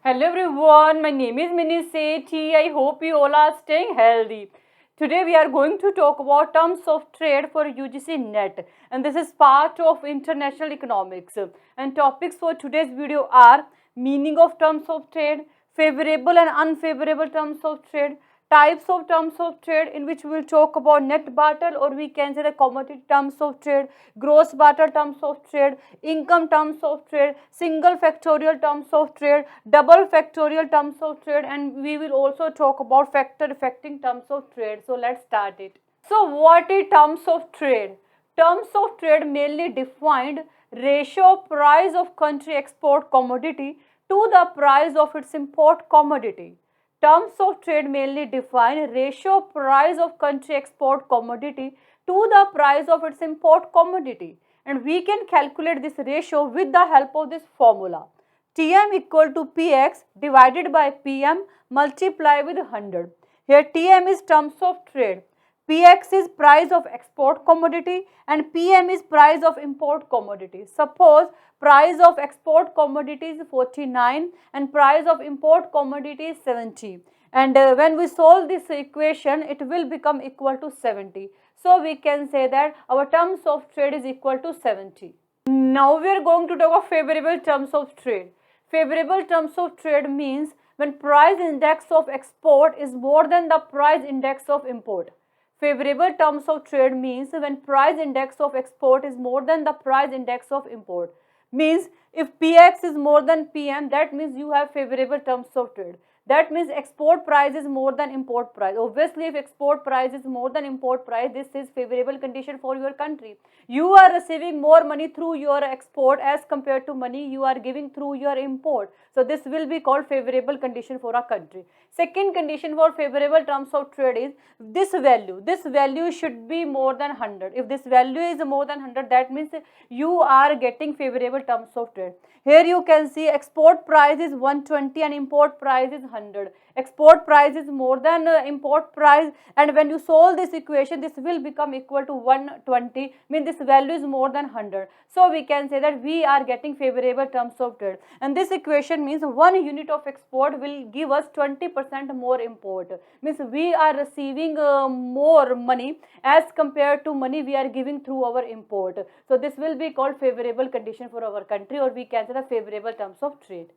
Hello everyone, my name is Mini Sethi. I hope you all are staying healthy. Today we are going to talk about terms of trade for UGC NET, and this is part of international economics. And topics for today's video are meaning of terms of trade, favorable and unfavorable terms of trade, types of terms of trade, in which we will talk about net barter, or we can say the commodity terms of trade, gross barter terms of trade, income terms of trade, single factorial terms of trade, double factorial terms of trade, and we will also talk about factor affecting terms of trade. So let's start it. So what is terms of trade? Terms of trade mainly defined ratio of price of country export commodity to the price of its import commodity. Terms of trade mainly define ratio of price of country export commodity to the price of its import commodity, and we can calculate this ratio with the help of this formula. Tm equal to Px divided by Pm multiplied with 100. Here Tm is terms of trade, Px is price of export commodity, and Pm is price of import commodity. Suppose price of export commodity is 49 and price of import commodity is 70. And when we solve this equation, it will become equal to 70. So we can say that our terms of trade is equal to 70. Now we are going to talk about favorable terms of trade. Favorable terms of trade means when price index of export is more than the price index of import. Favorable terms of trade means when price index of export is more than the price index of import. Means if Px is more than Pm, that means you have favorable terms of trade. That means export price is more than import price. Obviously, if export price is more than import price, this is favorable condition for your country. You are receiving more money through your export as compared to money you are giving through your import. So this will be called favorable condition for a country. Second condition for favorable terms of trade is this value should be more than 100. If this value is more than 100, that means you are getting favorable terms of trade. Here you can see export price is 120 and import price is 100. Export price is more than import price, and when you solve this equation, this will become equal to 120, means this value is more than 100. So we can say that we are getting favorable terms of trade, and this equation means 1 unit of export will give us 20% more import, means we are receiving more money as compared to money we are giving through our import. So this will be called favorable condition for our country, or we can say the favorable terms of trade.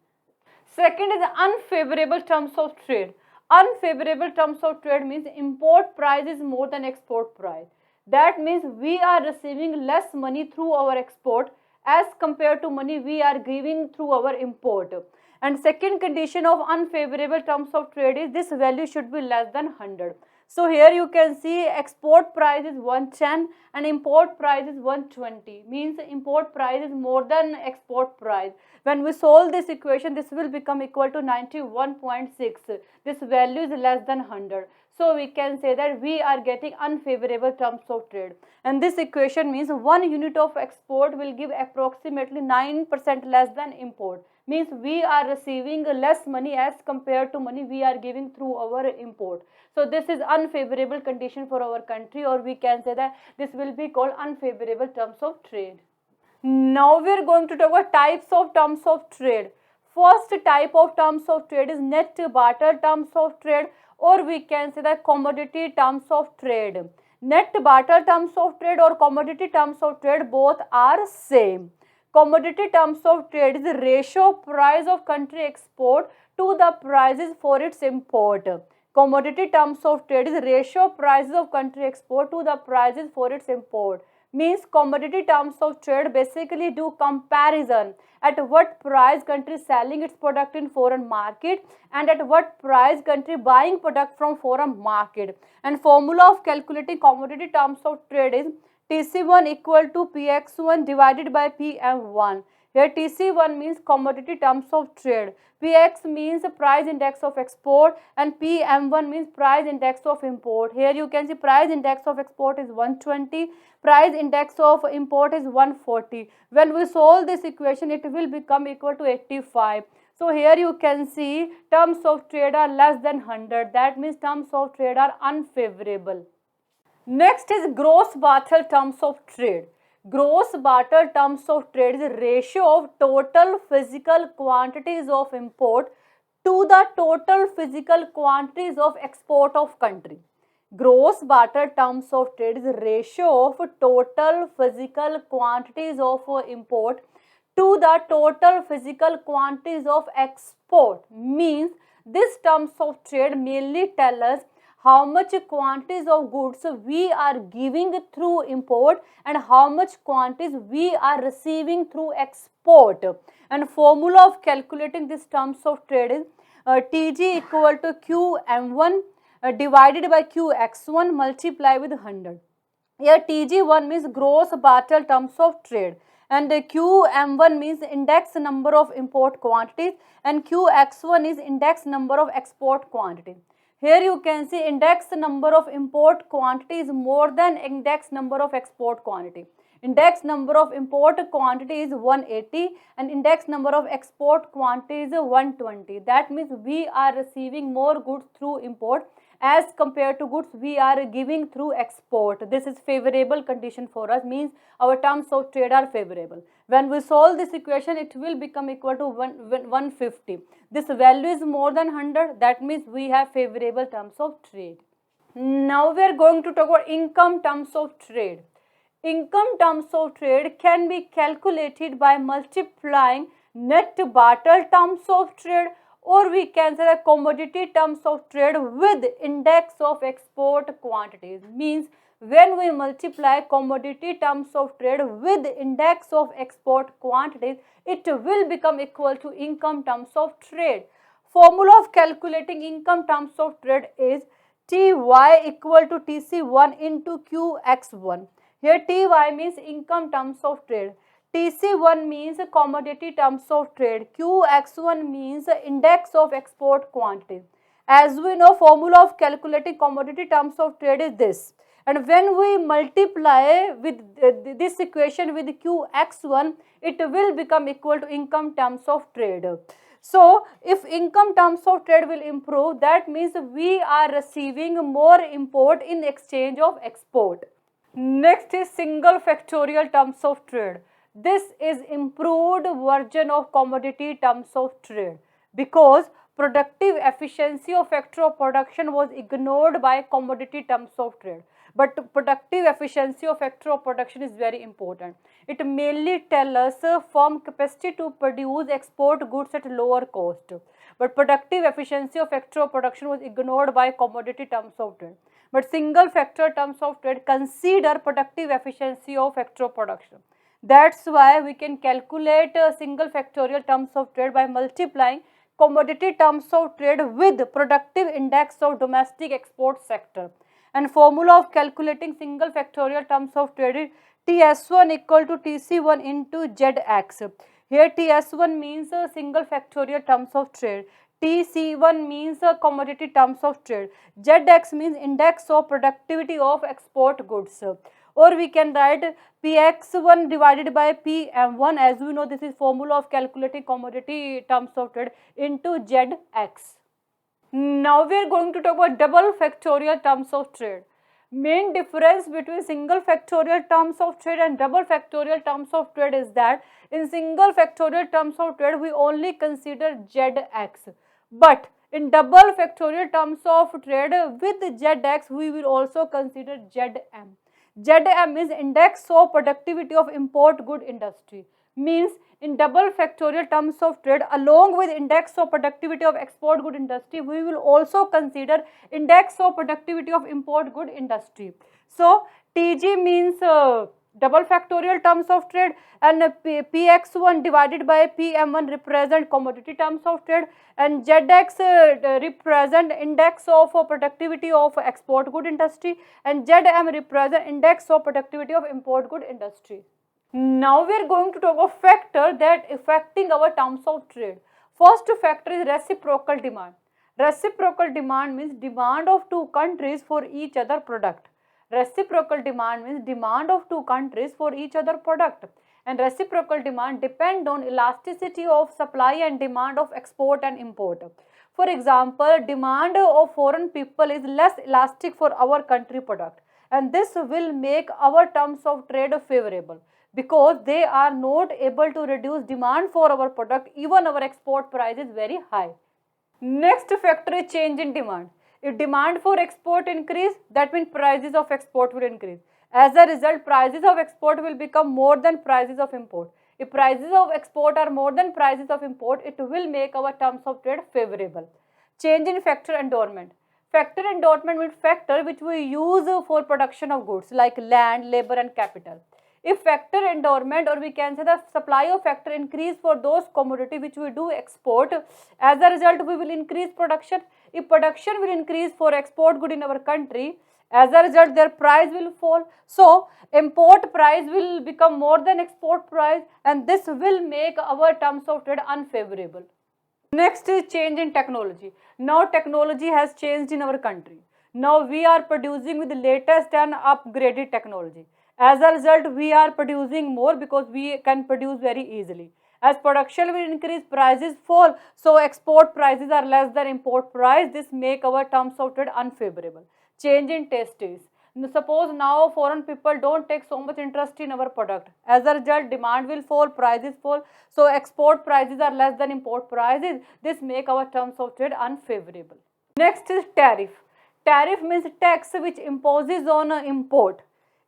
Second is unfavorable terms of trade. Unfavorable terms of trade means import price is more than export price. That means we are receiving less money through our export as compared to money we are giving through our import. And second condition of unfavorable terms of trade is this value should be less than 100. So here you can see export price is 110 and import price is 120, means import price is more than export price. When we solve this equation, this will become equal to 91.6. This value is less than 100. So we can say that we are getting unfavorable terms of trade. And this equation means 1 unit of export will give approximately 9% less than import. Means we are receiving less money as compared to money we are giving through our import. So this is unfavorable condition for our country, or we can say that this will be called unfavorable terms of trade. Now we are going to talk about types of terms of trade. First type of terms of trade is net barter terms of trade, or we can say that commodity terms of trade. Net barter terms of trade or commodity terms of trade, both are same. Commodity terms of trade is the ratio of price of country export to the prices for its import. Commodity terms of trade is ratio of prices of country export to the prices for its import. Means commodity terms of trade basically do comparison at what price country selling its product in foreign market and at what price country buying product from foreign market. And formula of calculating commodity terms of trade is TC1 equal to PX1 divided by PM1. Here TC1 means commodity terms of trade, PX means price index of export, and PM1 means price index of import. Here you can see price index of export is 120, price index of import is 140. When we solve this equation, it will become equal to 85. So here you can see terms of trade are less than 100. That means terms of trade are unfavorable. Next is gross barter terms of trade. Gross barter terms of trade is a ratio of total physical quantities of import to the total physical quantities of export of country. Gross barter terms of trade is ratio of total physical quantities of import to the total physical quantities of export. Means this terms of trade mainly tell us how much quantities of goods we are giving through import and how much quantities we are receiving through export. And formula of calculating this terms of trade is Tg equal to Qm1 divided by Qx1 multiply with 100. Here Tg1 means gross barter terms of trade and Qm1 means index number of import quantities and Qx1 is index number of export quantity. Here you can see index number of import quantity is more than index number of export quantity. Index number of import quantity is 180 and index number of export quantity is 120. That means we are receiving more goods through import as compared to goods we are giving through export. This is favorable condition for us, means our terms of trade are favorable. When we solve this equation, it will become equal to 150. This value is more than 100. That means we have favorable terms of trade. Now we are going to talk about income terms of trade. Income terms of trade can be calculated by multiplying net barter terms of trade, or we can say the commodity terms of trade with index of export quantities. Means when we multiply commodity terms of trade with index of export quantities, it will become equal to income terms of trade. Formula of calculating income terms of trade is Ty equal to Tc1 into Qx1. Here Ty means income terms of trade. TC1 means commodity terms of trade. QX1 means index of export quantity. As we know, formula of calculating commodity terms of trade is this. And when we multiply with this equation with QX1, it will become equal to income terms of trade. So, if income terms of trade will improve, that means we are receiving more import in exchange of export. Next is single factorial terms of trade. This is improved version of commodity terms of trade because productive efficiency of factor of production was ignored by commodity terms of trade. But productive efficiency of factor of production is very important. It mainly tells us firm capacity to produce export goods at lower cost. But productive efficiency of factor of production was ignored by commodity terms of trade. But single factor terms of trade consider productive efficiency of factor of production. That's why we can calculate single factorial terms of trade by multiplying commodity terms of trade with productive index of domestic export sector. And formula of calculating single factorial terms of trade is TS1 equal to TC1 into ZX. Here TS1 means single factorial terms of trade. TC1 means commodity terms of trade. ZX means index of productivity of export goods. Or we can write Px1 divided by Pm1, as we know this is formula of calculating commodity terms of trade, into Zx. Now we are going to talk about double factorial terms of trade. Main difference between single factorial terms of trade and double factorial terms of trade is that in single factorial terms of trade we only consider Zx, but in double factorial terms of trade with Zx we will also consider Zm. Zm is index of productivity of import good industry. Means in double factorial terms of trade along with index of productivity of export good industry, we will also consider index of productivity of import good industry. So Tg means double factorial terms of trade and Px1 divided by Pm1 represent commodity terms of trade and Zx represent index of productivity of export good industry and Zm represent index of productivity of import good industry. Now we are going to talk about factor that affecting our terms of trade. First factor is reciprocal demand. Reciprocal demand means demand of two countries for each other product. Reciprocal demand means demand of two countries for each other product. And reciprocal demand depend on elasticity of supply and demand of export and import. For example, demand of foreign people is less elastic for our country product, and this will make our terms of trade favorable because they are not able to reduce demand for our product even our export price is very high. Next factor is change in demand. If demand for export increase, that means prices of export will increase. As a result, prices of export will become more than prices of import. If prices of export are more than prices of import, it will make our terms of trade favorable. Change in factor endowment. Factor endowment means factor which we use for production of goods like land, labor and capital. If factor endowment, or we can say the supply of factor increase for those commodity which we do export, as a result we will increase production. If production will increase for export good in our country, as a result their price will fall. So import price will become more than export price, and this will make our terms of trade unfavorable. Next is change in technology. Now technology has changed in our country. Now we are producing with the latest and upgraded technology. As a result, we are producing more because we can produce very easily. As production will increase, prices fall. So export prices are less than import price. This make our terms of trade unfavorable. Change in taste is. Suppose now foreign people don't take so much interest in our product. As a result, demand will fall, prices fall. So export prices are less than import prices. This make our terms of trade unfavorable. Next is tariff. Tariff means tax which imposes on import.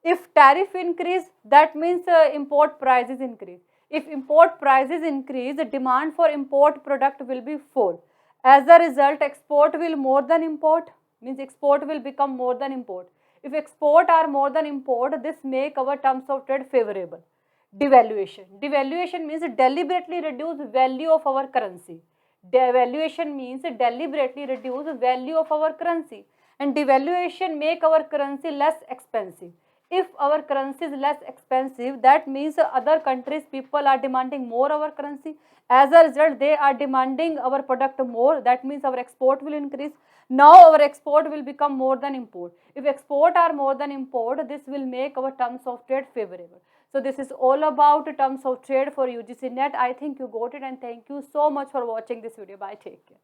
If tariff increase, that means import prices increase. If import prices increase, the demand for import product will be full. As a result, export will more than import, means export will become more than import. If export are more than import, this make our terms of trade favorable. Devaluation. Devaluation means deliberately reduce value of our currency. Devaluation means deliberately reduce value of our currency, and devaluation make our currency less expensive. If our currency is less expensive, that means other countries people are demanding more our currency. As a result, they are demanding our product more. That means our export will increase. Now our export will become more than import. If export are more than import, this will make our terms of trade favorable. So this is all about terms of trade for UGC NET. I think you got it, and thank you so much for watching this video. Bye, take care.